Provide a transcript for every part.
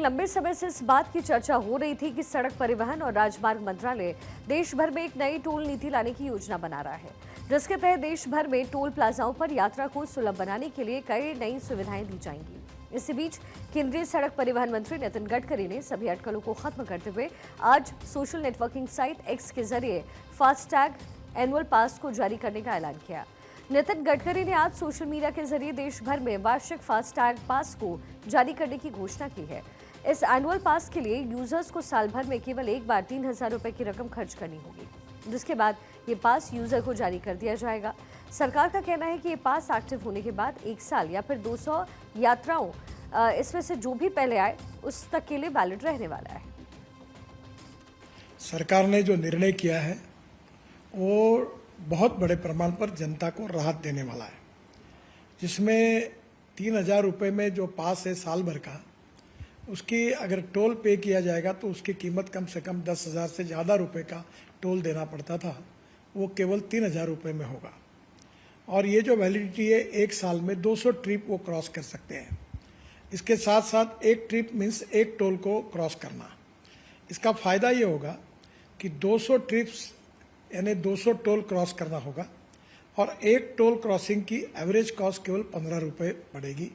लंबे समय से इस बात की चर्चा हो रही थी कि सड़क परिवहन और राजमार्ग मंत्रालय देश भर में एक नई टोल नीति लाने की योजना बना रहा है, जिसके तहत देश भर में टोल प्लाजाओं पर यात्रा को सुलभ बनाने के लिए कई नई सुविधाएं दी जाएंगी। इसी बीच केंद्रीय सड़क परिवहन मंत्री नितिन गडकरी ने सभी अटकलों को खत्म करते हुए आज सोशल नेटवर्किंग साइट एक्स के जरिए फास्टैग एनुअल पास को जारी करने का ऐलान किया। नितिन गडकरी ने आज सोशल मीडिया के जरिए देश भर में वार्षिक फास्टैग पास को जारी करने की घोषणा की है। इस एनुअल पास के लिए यूजर्स को साल भर में केवल एक बार 3,000 रुपए की रकम खर्च करनी होगी, जिसके बाद ये पास यूजर को जारी कर दिया जाएगा। सरकार का कहना है कि ये पास एक्टिव होने के बाद 1 साल या फिर 200 यात्राओं इसमें से जो भी पहले आए उस तक के लिए वैलिड रहने वाला है। सरकार ने जो निर्णय किया है वो बहुत बड़े प्रमाण पर जनता को राहत देने वाला है, जिसमें 3,000 रुपये में जो पास है साल भर का, उसकी अगर टोल पे किया जाएगा तो उसकी कीमत कम से कम 10,000 से ज़्यादा रुपए का टोल देना पड़ता था, वो केवल 3,000 रुपये में होगा। और ये जो वैलिडिटी है 1 साल में 200 ट्रिप वो क्रॉस कर सकते हैं। इसके साथ साथ एक ट्रिप मीन्स एक टोल को क्रॉस करना। इसका फ़ायदा ये होगा कि 200 ट्रिप्स यानी 200 टोल क्रॉस करना होगा और एक टोल क्रॉसिंग की एवरेज कॉस्ट केवल 15 रुपये पड़ेगी।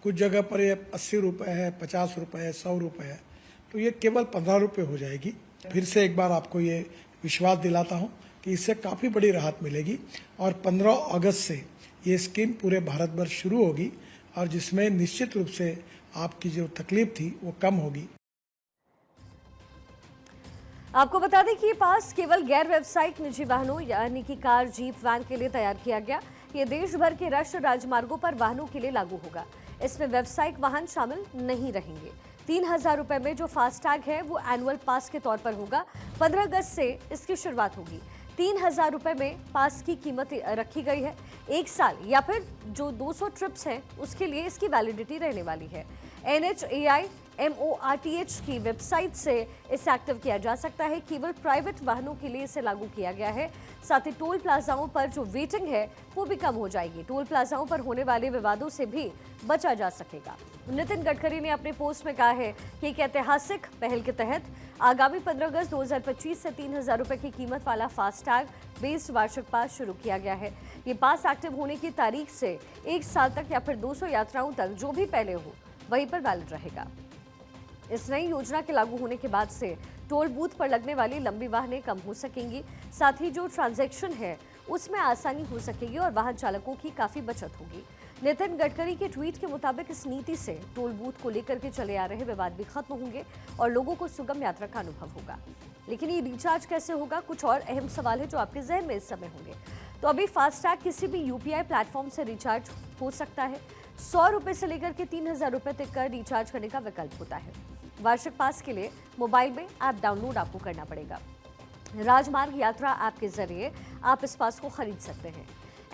कुछ जगह पर ये 80 रुपये है, 50 रुपये है, 100 रुपये है, तो ये केवल 15 रुपये हो जाएगी। फिर से एक बार आपको ये विश्वास दिलाता हूँ कि इससे काफ़ी बड़ी राहत मिलेगी और 15 अगस्त से ये स्कीम पूरे भारत भर शुरू होगी और जिसमें निश्चित रूप से आपकी जो तकलीफ थी वो कम होगी। आपको बता दें कि ये पास केवल गैर व्यावसायिक निजी वाहनों यानी कि कार, जीप, वैन के लिए तैयार किया गया। ये देश भर के राष्ट्रीय राजमार्गों पर वाहनों के लिए लागू होगा। इसमें व्यावसायिक वाहन शामिल नहीं रहेंगे। 3,000 रुपए में जो फास्टैग है वो एनुअल पास के तौर पर होगा। 15 अगस्त से इसकी शुरुआत होगी। 3,000 रुपए में पास की कीमत रखी गई है। 1 साल या फिर जो 200 ट्रिप्स हैं उसके लिए इसकी वैलिडिटी रहने वाली है। NHAI MORTH की वेबसाइट से इसे एक्टिव किया जा सकता है। केवल प्राइवेट वाहनों के लिए इसे लागू किया गया है। साथ ही टोल प्लाजाओं पर जो वेटिंग है वो भी कम हो जाएगी। टोल प्लाजाओं पर होने वाले विवादों से भी बचा जा सकेगा। नितिन गडकरी ने अपने पोस्ट में कहा है कि एक ऐतिहासिक पहल के तहत आगामी 15 अगस्त 2025 से 3,000 रुपए की कीमत वाला फास्टैग बेस्ड वार्षिक पास शुरू किया गया है। ये पास एक्टिव होने की तारीख से 1 साल तक या फिर 200 यात्राओं तक जो भी पहले हो वहीं पर वैलिड रहेगा। इस नई योजना के लागू होने के बाद से टोल बूथ पर लगने वाली लंबी वाहनें कम हो सकेंगी। साथ ही जो ट्रांजैक्शन है उसमें आसानी हो सकेगी और वाहन चालकों की काफी बचत होगी। नितिन गडकरी के ट्वीट के मुताबिक इस नीति से टोल बूथ को लेकर के चले आ रहे विवाद भी खत्म होंगे और लोगों को सुगम यात्रा का अनुभव होगा। लेकिन ये रिचार्ज कैसे होगा, कुछ और अहम सवाल है जो आपके जहन में इस समय होंगे। तो अभी फास्टैग किसी भी UPI प्लेटफॉर्म से रिचार्ज हो सकता है। 100 रुपये से लेकर के 3,000 रुपये तक का रिचार्ज करने का विकल्प होता है। वार्षिक पास के लिए मोबाइल में ऐप डाउनलोड आपको करना पड़ेगा। राजमार्ग यात्रा ऐप के जरिए आप इस पास को खरीद सकते हैं।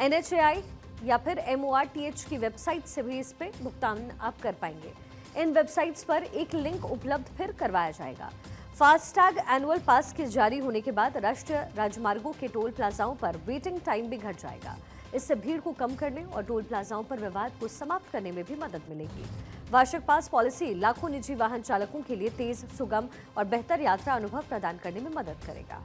NHAI या फिर MORTH की वेबसाइट से भी इस पे भुगतान आप कर पाएंगे। इन वेबसाइट्स पर एक लिंक उपलब्ध फिर करवाया जाएगा। फास्टैग एनुअल पास के जारी होने के बाद राष्ट्रीय राजमार्गों के टोल प्लाजाओं पर वेटिंग टाइम भी घट जाएगा। इससे भीड़ को कम करने और टोल प्लाजाओं पर विवाद को समाप्त करने में भी मदद मिलेगी। वार्षिक पास पॉलिसी लाखों निजी वाहन चालकों के लिए तेज, सुगम और बेहतर यात्रा अनुभव प्रदान करने में मदद करेगा।